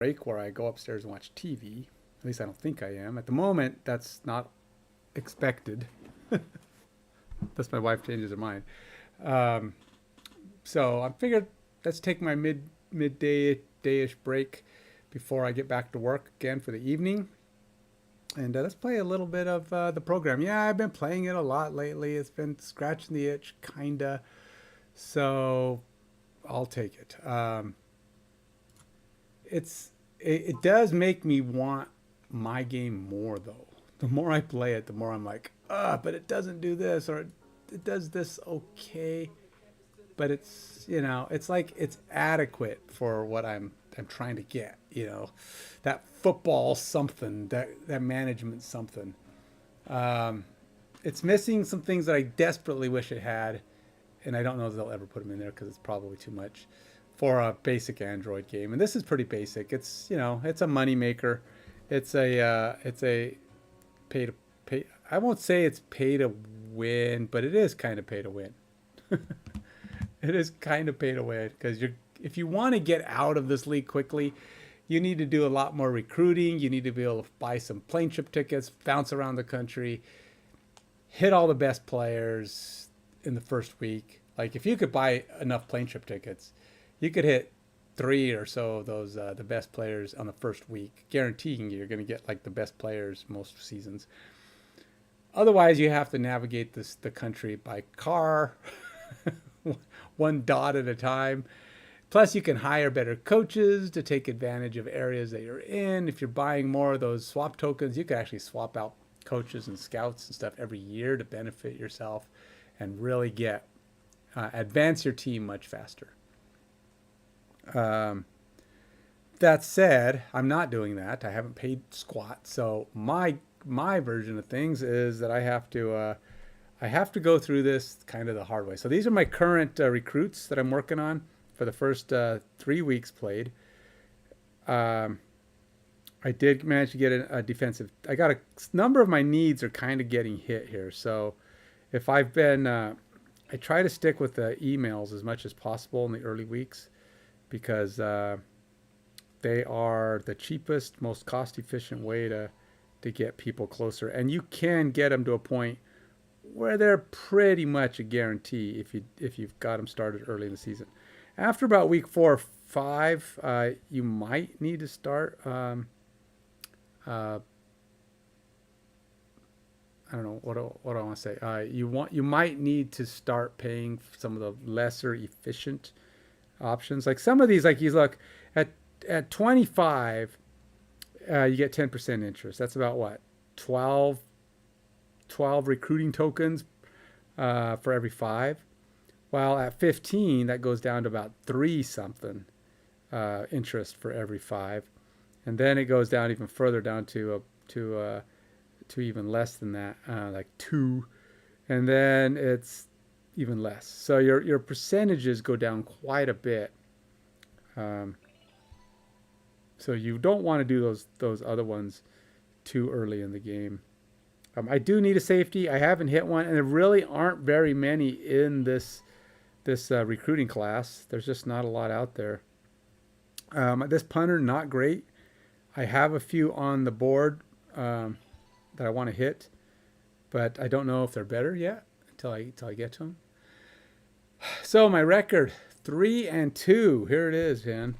break where I go upstairs and watch TV. At least I don't think I am. At the moment, that's not expected. Unless my wife changes her mind. Um, so I figured let's take my midday dayish break before I get back to work again for the evening. And let's play a little bit of the program. Yeah, I've been playing it a lot lately. It's been scratching the itch, kinda. So I'll take it. It does make me want my game more though. The more I play it, the more I'm like, but it doesn't do this or it does this okay, but it's like it's adequate for what I'm trying to get. That football something, that management something. Um, it's missing some things that I desperately wish it had, and I don't know if they'll ever put them in there because it's probably too much for a basic Android game. And this is pretty basic. It's a money maker. It's a pay to pay. I won't say it's pay to win, but it is kind of pay to win. It is kind of pay to win because if you want to get out of this league quickly, you need to do a lot more recruiting. You need to be able to buy some plane trip tickets, bounce around the country, hit all the best players in the first week. Like if you could buy enough plane trip tickets, you could hit three or so of those the best players on the first week, guaranteeing you're going to get like the best players most seasons. Otherwise, you have to navigate the country by car, one dot at a time. Plus, you can hire better coaches to take advantage of areas that you're in. If you're buying more of those swap tokens, you can actually swap out coaches and scouts and stuff every year to benefit yourself and really advance your team much faster. Um, that said, I'm not doing that. I haven't paid squat. So my version of things is that I have to go through this kind of the hard way. So these are my current recruits that I'm working on for the first 3 weeks played. Um, I did manage to get a defensive. I got a number of my needs are kind of getting hit here. So if I try to stick with the emails as much as possible in the early weeks because they are the cheapest, most cost efficient way to get people closer. And you can get them to a point where they're pretty much a guarantee if you've got them started early in the season. After about week 4 or 5, you might need to start. Uh, I don't know what do I want to say. You might need to start paying some of the lesser efficient options. Like some of these, like you look at 25, you get 10% interest. That's about what 12 recruiting tokens for every 5. While at 15, that goes down to about 3 something interest for every 5, and then it goes down even further down to even less than that, like 2, and then it's even less. So your percentages go down quite a bit. Um, so you don't want to do those other ones too early in the game. I do need a safety. I haven't hit one, and there really aren't very many in this recruiting class. There's just not a lot out there. This punter, not great. I have a few on the board that I want to hit, but I don't know if they're better yet until I get to them. So my record 3-2. Here it is, man.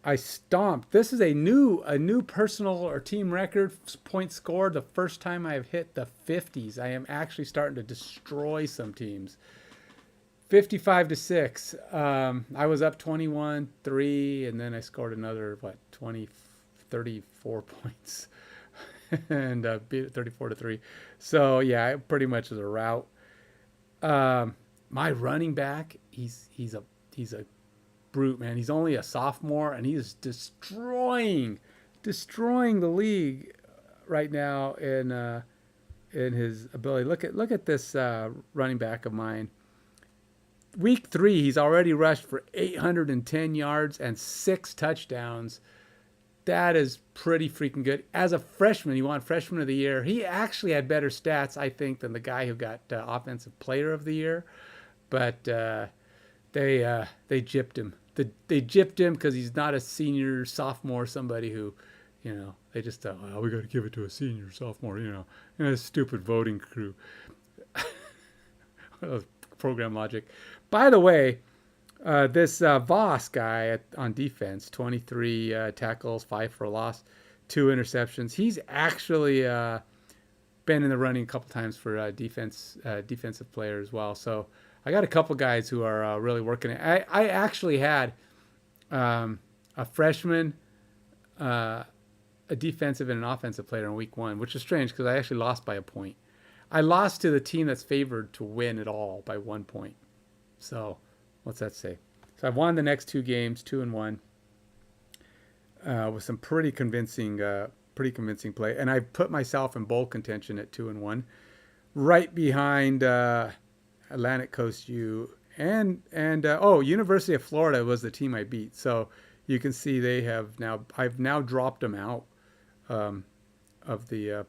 I stomped. This is a new personal or team record point scored. The first time I have hit the 50s. I am actually starting to destroy some teams. 55-6. I was up 21-3, and then I scored another 34 points, and beat it 34-3. So yeah, it pretty much is a rout. My running back, he's a brute, man. He's only a sophomore, and he is destroying the league right now in his ability. Look at this running back of mine. Week 3, he's already rushed for 810 yards and 6 touchdowns. That is pretty freaking good. As a freshman, he won Freshman of the Year. He actually had better stats, I think, than the guy who got Offensive Player of the Year. But they gypped him. they gypped him because he's not a senior, sophomore, somebody who, they just thought, well, we got to give it to a senior, sophomore, a stupid voting crew. Program logic. By the way, this Voss guy on defense, 23 tackles, 5 for a loss, 2 interceptions. He's actually been in the running a couple times for defensive player as well. So I got a couple guys who are really working it. I actually had a freshman, a defensive and an offensive player in week 1, which is strange because I actually lost by a point. I lost to the team that's favored to win it all by 1 point. So what's that say? So I've won the next 2 games, 2-1, with some pretty convincing play, and I've put myself in bowl contention at 2-1, right behind Atlantic Coast U and University of Florida was the team I beat. So you can see I've now dropped them out of the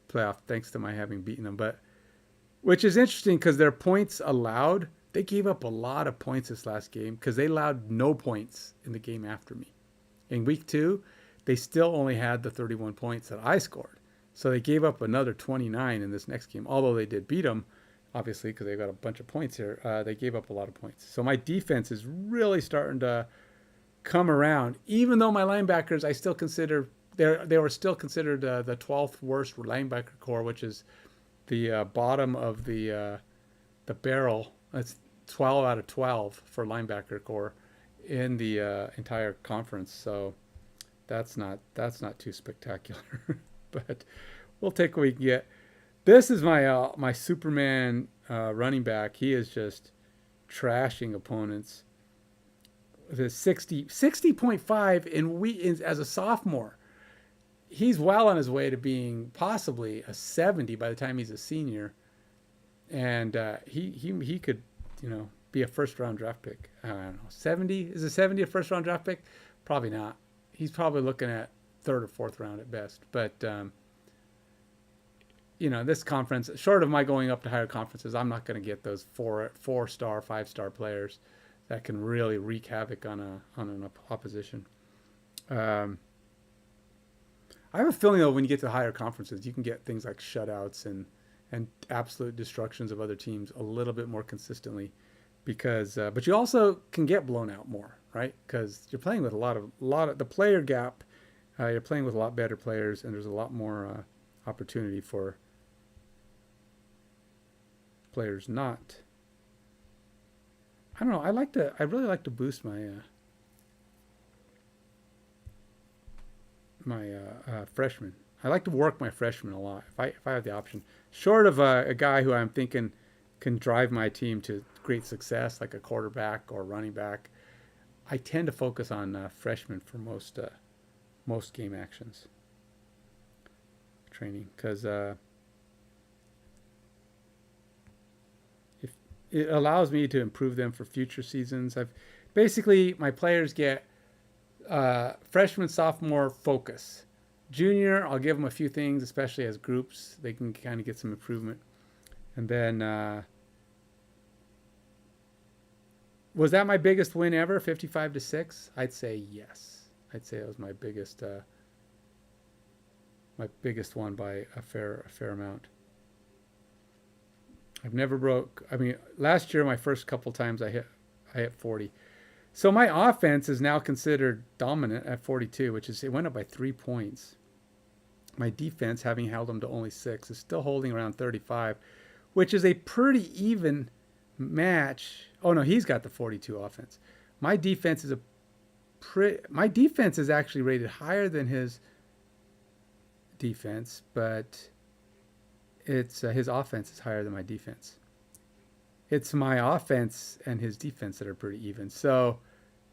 playoff thanks to my having beaten them. But which is interesting because their points allowed, they gave up a lot of points this last game because they allowed no points in the game after me. In week 2, they still only had the 31 points that I scored. So they gave up another 29 in this next game. Although they did beat them, obviously, because they got a bunch of points here. They gave up a lot of points. So my defense is really starting to come around. Even though my linebackers, I still consider, they were still considered the 12th worst linebacker core, which is the bottom of the barrel. That's 12 out of 12 for linebacker core in the entire conference. So that's not too spectacular, but we'll take what we can get. This is my my Superman running back. He is just trashing opponents. The 60.5 as a sophomore. He's well on his way to being possibly a 70 by the time he's a senior, and he could be a first round draft pick. I don't know, 70 is a 70 a first round draft pick? Probably not. He's probably looking at 3rd or 4th round at best. But this conference, short of my going up to higher conferences, I'm not going to get those 4-star, 5-star players that can really wreak havoc on an opposition. I have a feeling though when you get to higher conferences, you can get things like shutouts and absolute destructions of other teams a little bit more consistently, because but you also can get blown out more, right? Because you're playing with a lot of the player gap. You're playing with a lot better players, and there's a lot more opportunity for players not. I don't know. I really like to boost my freshmen. I like to work my freshmen a lot if I have the option. Short of a guy who I'm thinking can drive my team to great success, like a quarterback or running back, I tend to focus on freshmen for most game actions training, because if it allows me to improve them for future seasons. My players get freshman, sophomore focus. Junior, I'll give them a few things, especially as groups. They can kind of get some improvement. And then, was that my biggest win ever, 55-6? I'd say yes. I'd say it was my biggest one by a fair amount. I've never broke. I mean, last year, my first couple times I hit 40. So my offense is now considered dominant at 42, it went up by 3 points. My defense, having held them to only 6, is still holding around 35, which is a pretty even match. Oh no, he's got the 42 offense. My defense is actually rated higher than his defense, but it's his offense is higher than my defense. It's my offense and his defense that are pretty even. So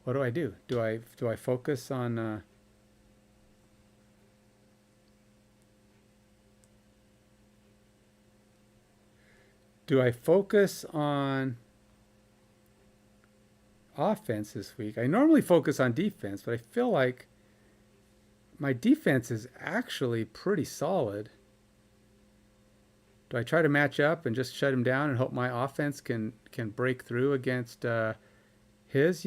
what do I do? Do I focus on offense this week? I normally focus on defense, but I feel like my defense is actually pretty solid. Do I try to match up and just shut him down and hope my offense can break through against his?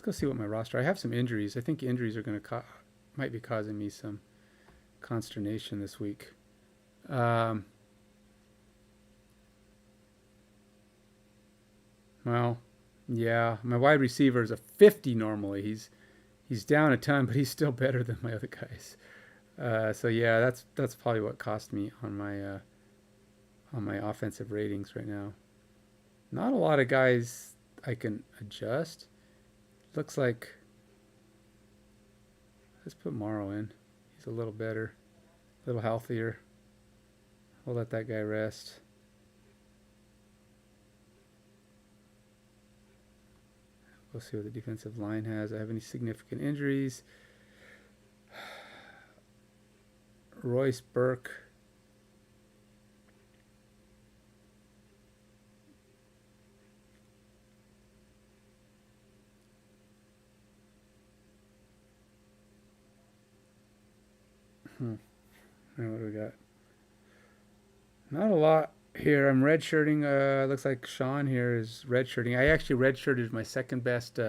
go see what my roster. I have some injuries. I think injuries are going to might be causing me some consternation this week. Well, yeah, my wide receiver is a 50 normally. He's down a ton, but he's still better than my other guys. So yeah, that's probably what cost me on my offensive ratings right now. Not a lot of guys I can adjust. Looks like, let's put Morrow in. He's a little better, a little healthier. We'll let that guy rest. We'll see what the defensive line has. I have any significant injuries. Royce Burke. Now what do we got? Not a lot here. I'm redshirting. Looks like Sean here is redshirting. I actually redshirted my second best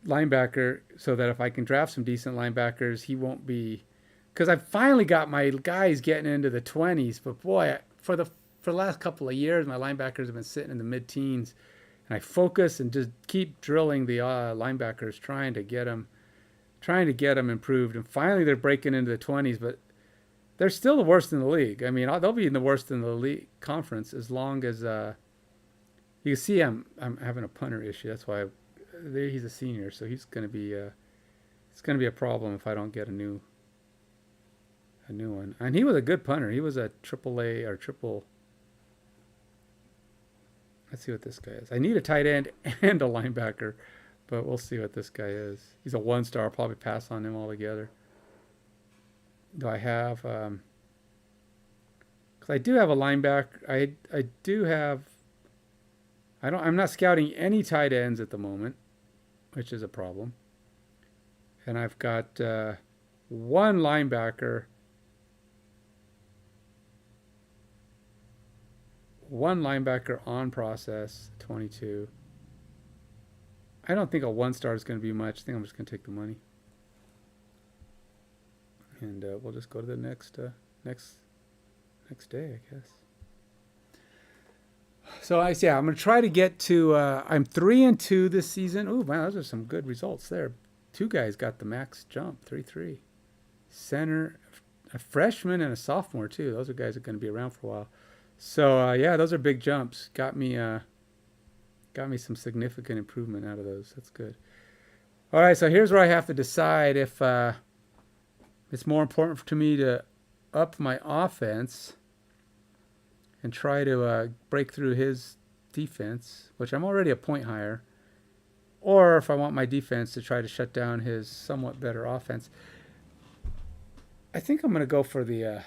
linebacker so that if I can draft some decent linebackers, he won't be... Because I finally got my guys getting into the 20s, but boy, for the last couple of years, my linebackers have been sitting in the mid-teens, and I focus and just keep drilling the linebackers, trying to get them improved, and finally they're breaking into the 20s, but they're still the worst in the league. I mean, they'll be in the worst in the league conference as long as you can see I'm having a punter issue. That's why he's a senior, so he's going to be it's going to be a problem if I don't get a new one. And he was a good punter. He was a AAA or triple. Let's see what this guy is. I need a tight end and a linebacker, but we'll see what this guy is. He's a 1-star. I'll probably pass on him altogether. Do I have... Because I do have a linebacker. I do have... I'm not scouting any tight ends at the moment, which is a problem. And I've got one linebacker. One linebacker on process, 22. I don't think a 1-star is going to be much. I think I'm just going to take the money. And we'll just go to the next day, I guess. So I'm going to try to get to, I'm 3-2 this season. Oh, wow, those are some good results there. 2 guys got the max jump, 3-3. Center, a freshman and a sophomore too. Those are guys that are going to be around for a while. So yeah, those are big jumps. Got me some significant improvement out of those. That's good. All right, so here's where I have to decide if it's more important to me to up my offense and try to break through his defense, which I'm already a point higher, or if I want my defense to try to shut down his somewhat better offense. I think I'm going to go for the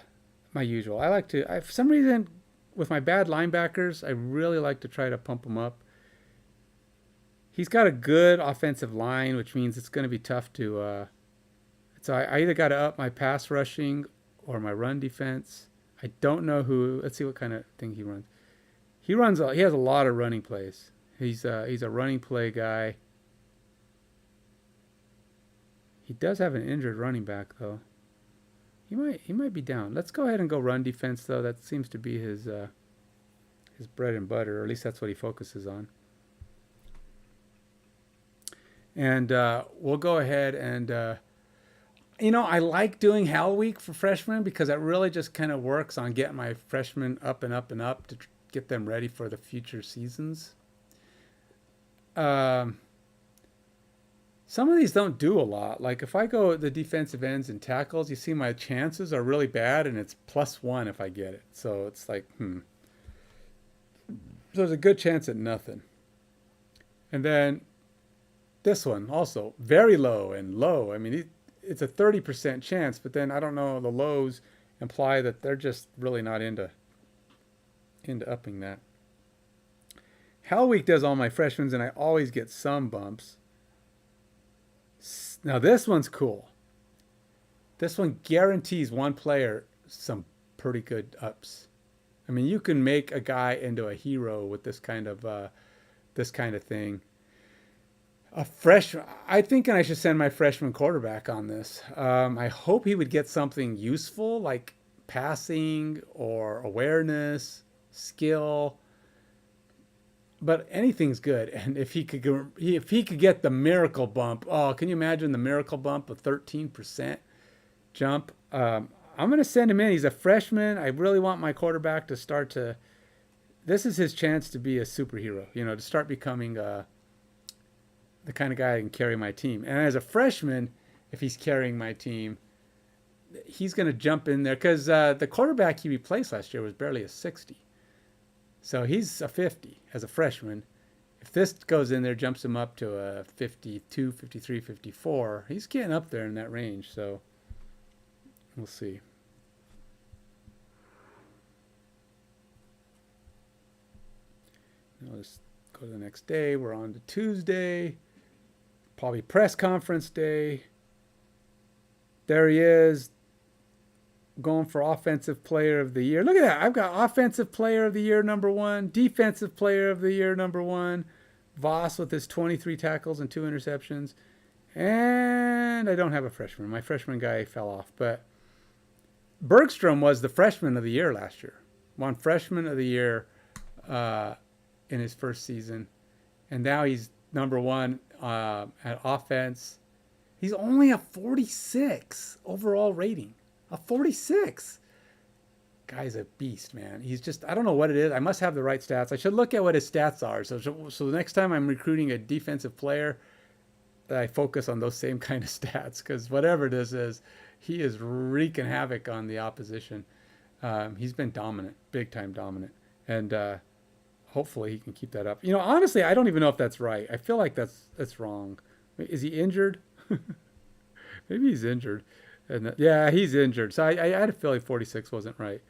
my usual. For some reason, with my bad linebackers, I really like to try to pump them up. He's got a good offensive line, which means it's going to be tough to... so I either got to up my pass rushing or my run defense. I don't know who... Let's see what kind of thing he runs. He has a lot of running plays. He's a running play guy. He does have an injured running back, though. He might be down. Let's go ahead and go run defense, though. That seems to be his bread and butter, or at least that's what he focuses on. And we'll go ahead and, I like doing Hell Week for freshmen because it really just kind of works on getting my freshmen up and up and up to get them ready for the future seasons. Some of these don't do a lot. Like if I go the defensive ends and tackles, you see my chances are really bad, and it's +1 if I get it. So it's like, So there's a good chance at nothing. And then this one also very low and low. I mean, it's a 30% chance, but then I don't know, the lows imply that they're just really not into upping that. Hell Week does all my freshmen, and I always get some bumps. Now this one's cool. This one guarantees one player some pretty good ups. I mean, you can make a guy into a hero with this kind of thing. A freshman. I think I should send my freshman quarterback on this. I hope he would get something useful like passing or awareness, skill, but anything's good. And if he could get the miracle bump, oh, can you imagine the miracle bump of 13% jump? I'm going to send him in. He's a freshman. I really want my quarterback to start to. This is his chance to be a superhero. To start becoming the kind of guy that can carry my team. And as a freshman, if he's carrying my team, he's going to jump in there because the quarterback he replaced last year was barely a 60. So he's a 50 as a freshman. If this goes in there, jumps him up to a 52, 53, 54, he's getting up there in that range. So we'll see. I'll just go to the next day. We're on to Tuesday. Probably press conference day. There he is, going for offensive player of the year. Look at that. I've got offensive player of the year #1, defensive player of the year #1, Voss with his 23 tackles and 2 interceptions. And I don't have a freshman. My freshman guy fell off. But Bergstrom was the freshman of the year last year. Won freshman of the year in his first season. And now he's #1 at offense. He's only a 46 overall rating. A 46. Guy's a beast, man. He's just, I don't know what it is. I must have the right stats. I should look at what his stats are. So the next time I'm recruiting a defensive player, I focus on those same kind of stats, because whatever this is, he is wreaking havoc on the opposition. He's been dominant, big time dominant. And hopefully he can keep that up. Honestly, I don't even know if that's right. I feel like that's wrong. Is he injured? Maybe he's injured. And yeah, he's injured. So I had a feeling 46 wasn't right.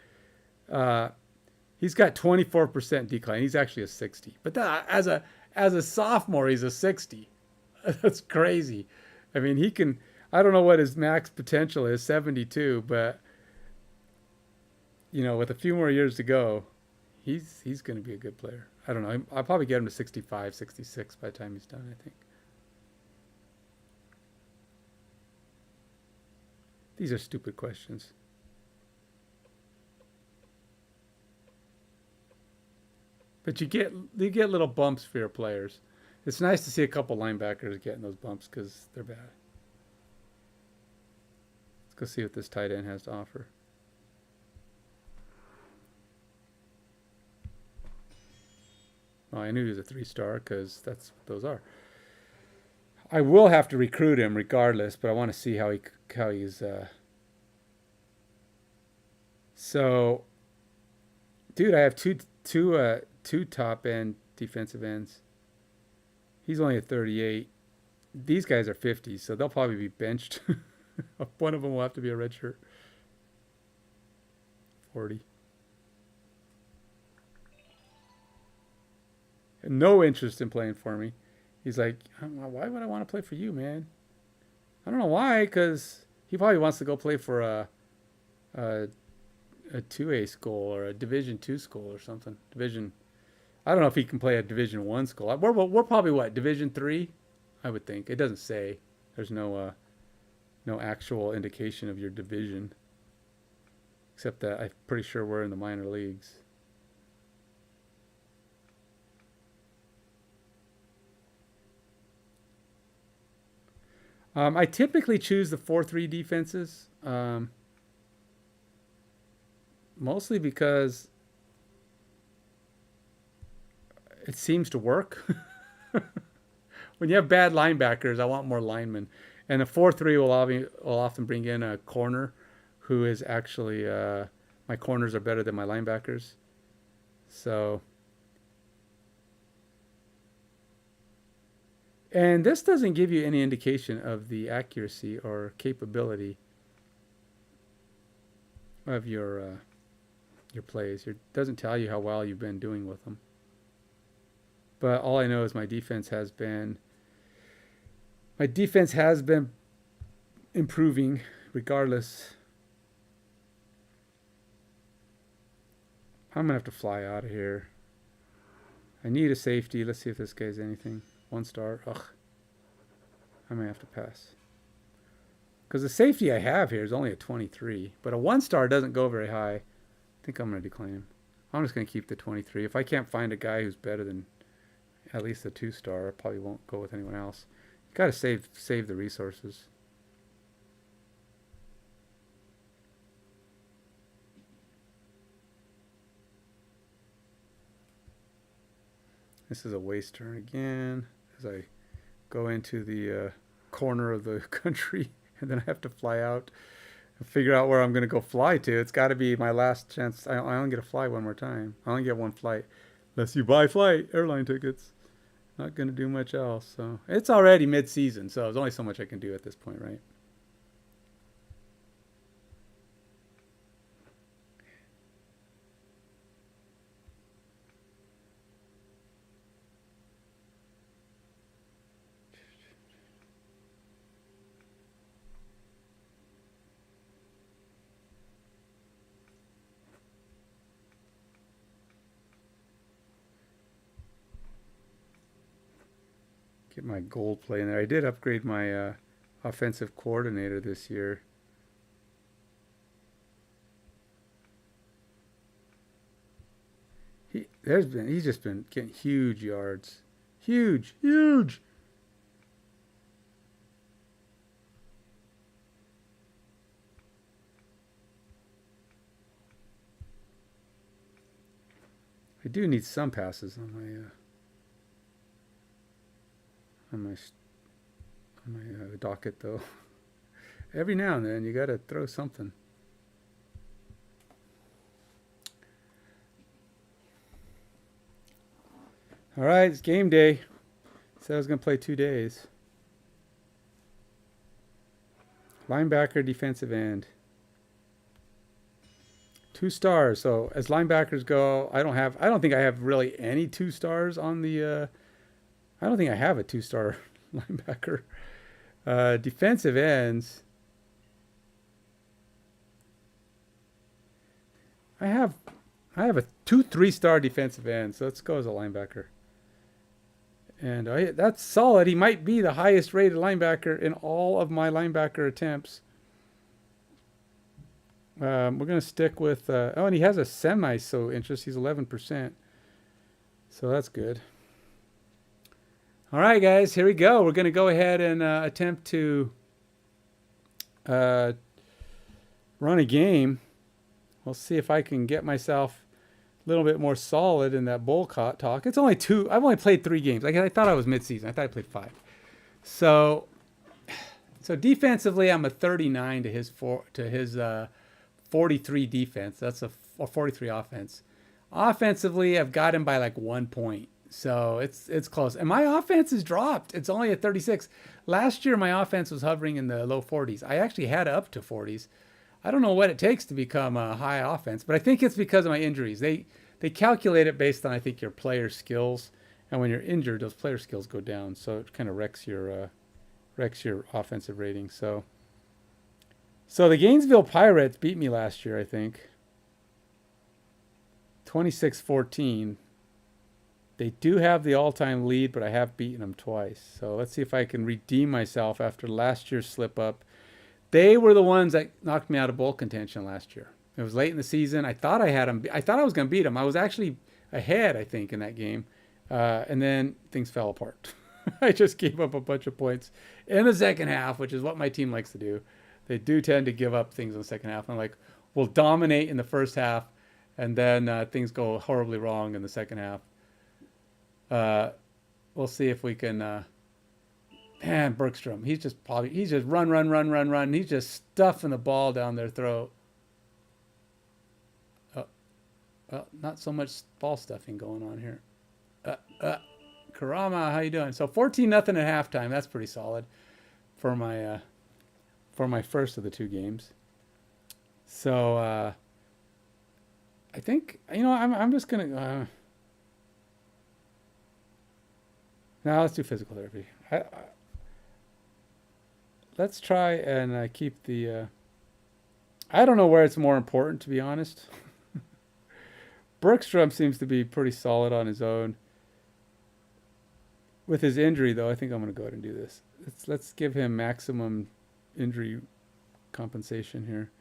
He's got 24% decline. He's actually a 60. But as a sophomore, he's a 60. That's crazy. I mean, he can. I don't know what his max potential is, 72. But with a few more years to go, he's going to be a good player. I don't know. I'll probably get him to 65, 66 by the time he's done, I think. These are stupid questions. But you get little bumps for your players. It's nice to see a couple linebackers getting those bumps because they're bad. Let's go see what this tight end has to offer. Oh, I knew he was a 3-star because that's what those are. I will have to recruit him regardless, but I want to see how he's. So, dude, I have two top end defensive ends. He's only at 38. These guys are 50, so they'll probably be benched. One of them will have to be a redshirt. 40. And no interest in playing for me. He's like, why would I want to play for you, man? I don't know why, because he probably wants to go play for a 2A school or a Division 2 school or something. I don't know if he can play a Division 1 school. We're probably what, Division 3? I would think. It doesn't say. There's no actual indication of your division, except that I'm pretty sure we're in the minor leagues. I typically choose the 4-3 defenses, mostly because it seems to work. When you have bad linebackers, I want more linemen. And a 4-3 will often bring in a corner who is actually, my corners are better than my linebackers. So, and this doesn't give you any indication of the accuracy or capability of your plays. It doesn't tell you how well you've been doing with them. But all I know is my defense has been improving regardless. I'm going to have to fly out of here. I need a safety. Let's see if this guy's anything. 1 star. Ugh. I may have to pass. Because the safety I have here is only a 23. But a 1-star doesn't go very high. I think I'm going to decline him. I'm just going to keep the 23. If I can't find a guy who's better than at least a 2-star, I probably won't go with anyone else. You got to save the resources. This is a waste turn again as I go into the corner of the country, and then I have to fly out and figure out where I'm going to go fly to. It's got to be my last chance. I only get to fly one more time. I only get one flight. Unless you buy airline tickets. Not going to do much else. So it's already mid-season, so there's only so much I can do at this point, right? Get my gold play in there. I did upgrade my offensive coordinator this year. He's just been getting huge yards. Huge. I do need some passes on my docket though. Every now and then you got to throw something. All right, it's game day. Said I was going to play 2 days. Linebacker, defensive end. 2 stars. So as linebackers go, I don't think I have really any 2 stars on the I don't think I have a 2-star linebacker. Defensive ends. I have a 2 3-star defensive ends. So let's go as a linebacker. And that's solid. He might be the highest rated linebacker in all of my linebacker attempts. We're going to stick with... and he has a semi-so interest. He's 11%. So that's good. All right, guys. Here we go. We're going to go ahead and attempt to run a game. We'll see if I can get myself a little bit more solid in that bowl talk. It's only 2. I've only played 3 games. I thought I was mid-season. I thought I played 5. So defensively, I'm a 39 to his 43 defense. That's a 43 offense. Offensively, I've got him by like 1 point. So it's close. And my offense has dropped. It's only at 36. Last year, my offense was hovering in the low 40s. I actually had up to 40s. I don't know what it takes to become a high offense, but I think it's because of my injuries. They calculate it based on, I think, your player skills. And when you're injured, those player skills go down. So it kind of wrecks your offensive rating. So the Gainesville Pirates beat me last year, I think. 26-14. They do have the all-time lead, but I have beaten them twice. So let's see if I can redeem myself after last year's slip-up. They were the ones that knocked me out of bowl contention last year. It was late in the season. I thought I had them. I thought I was going to beat them. I was actually ahead, I think, in that game. And then things fell apart. I just gave up a bunch of points in the second half, which is what my team likes to do. They do tend to give up things in the second half. I'm like, we'll dominate in the first half, and then things go horribly wrong in the second half. We'll see if we can... Man, Bergstrom, he's just run. He's just stuffing the ball down their throat. Well, not so much ball stuffing going on here. Karama, how you doing? So 14-0 at halftime. That's pretty solid for my first of the 2 games. So I think I'm just gonna. Now let's do physical therapy. Let's try and keep the... I don't know where it's more important, to be honest. Bergstrom seems to be pretty solid on his own. with his injury, though, I think I'm going to go ahead and do this. Let's give him maximum injury compensation here.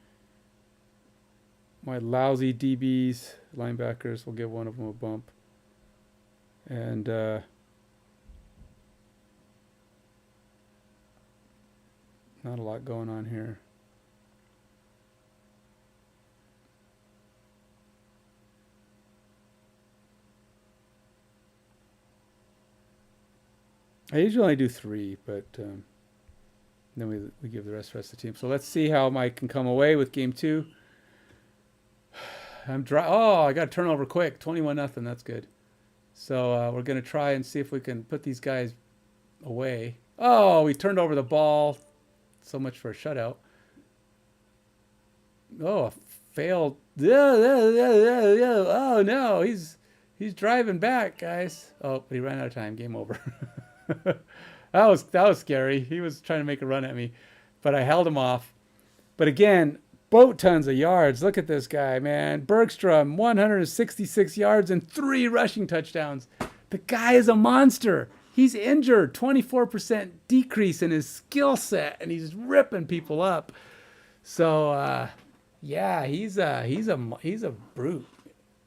My lousy DBs, linebackers, will give one of them a bump. And not a lot going on here. I usually only do 3, but then we give the rest of the team. So let's see how Mike can come away with game 2. I'm dry. Oh, I got a turnover quick. 21-0. That's good. So we're going to try and see if we can put these guys away. Oh, we turned over the ball. So much for a shutout. Oh, a failed. Oh, no. He's driving back, guys. Oh, but he ran out of time. Game over. That was scary. He was trying to make a run at me, but I held him off. But again, boat tons of yards. Look at this guy, man. Bergstrom, 166 yards and 3 rushing touchdowns. The guy is a monster. He's injured. 24% decrease in his skill set, and he's ripping people up. So yeah, he's a brute,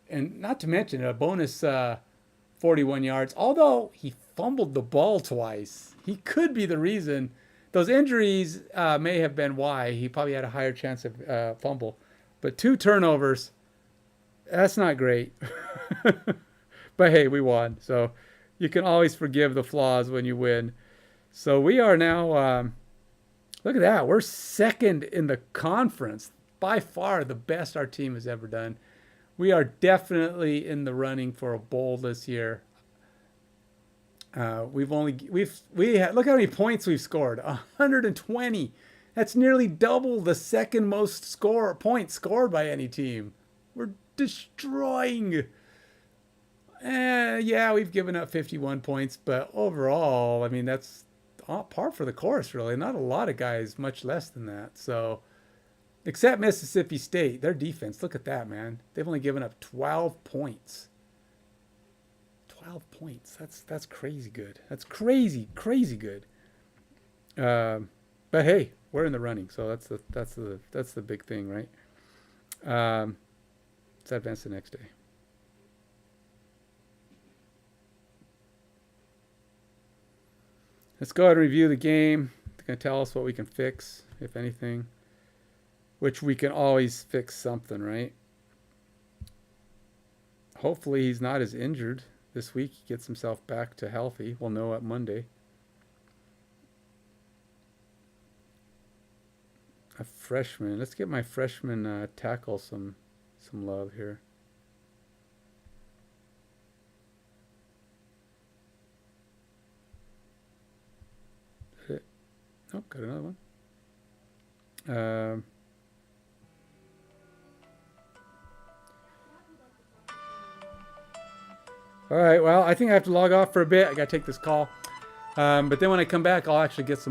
and not to mention a bonus 41 yards. Although he fumbled the ball twice, he could be the reason. Those injuries may have been why. He probably had a higher chance of fumble. But 2 turnovers, that's not great. But hey, we won. So you can always forgive the flaws when you win. So we are now, look at that. We're second in the conference. By far the best our team has ever done. We are definitely in the running for a bowl this year. Look how many points we've scored. 120. That's nearly double the second most points scored by any team. We're destroying. Yeah, we've given up 51 points, but overall, I mean, that's par for the course, really. Not a lot of guys much less than that. So, except Mississippi State, their defense, look at that, man. They've only given up 12 points. 12 points. That's crazy good. That's crazy good. But hey, we're in the running, so that's the big thing, right? Let's advance the next day. Let's go ahead and review the game. It's going to tell us what we can fix, if anything, which we can always fix something, right? Hopefully he's not as injured this week. He gets himself back to healthy. We'll know at Monday. A freshman. Let's get my freshman tackle some love here. Oh, got another one. All right, well, I think I have to log off for a bit. I got to take this call. But then when I come back, I'll actually get some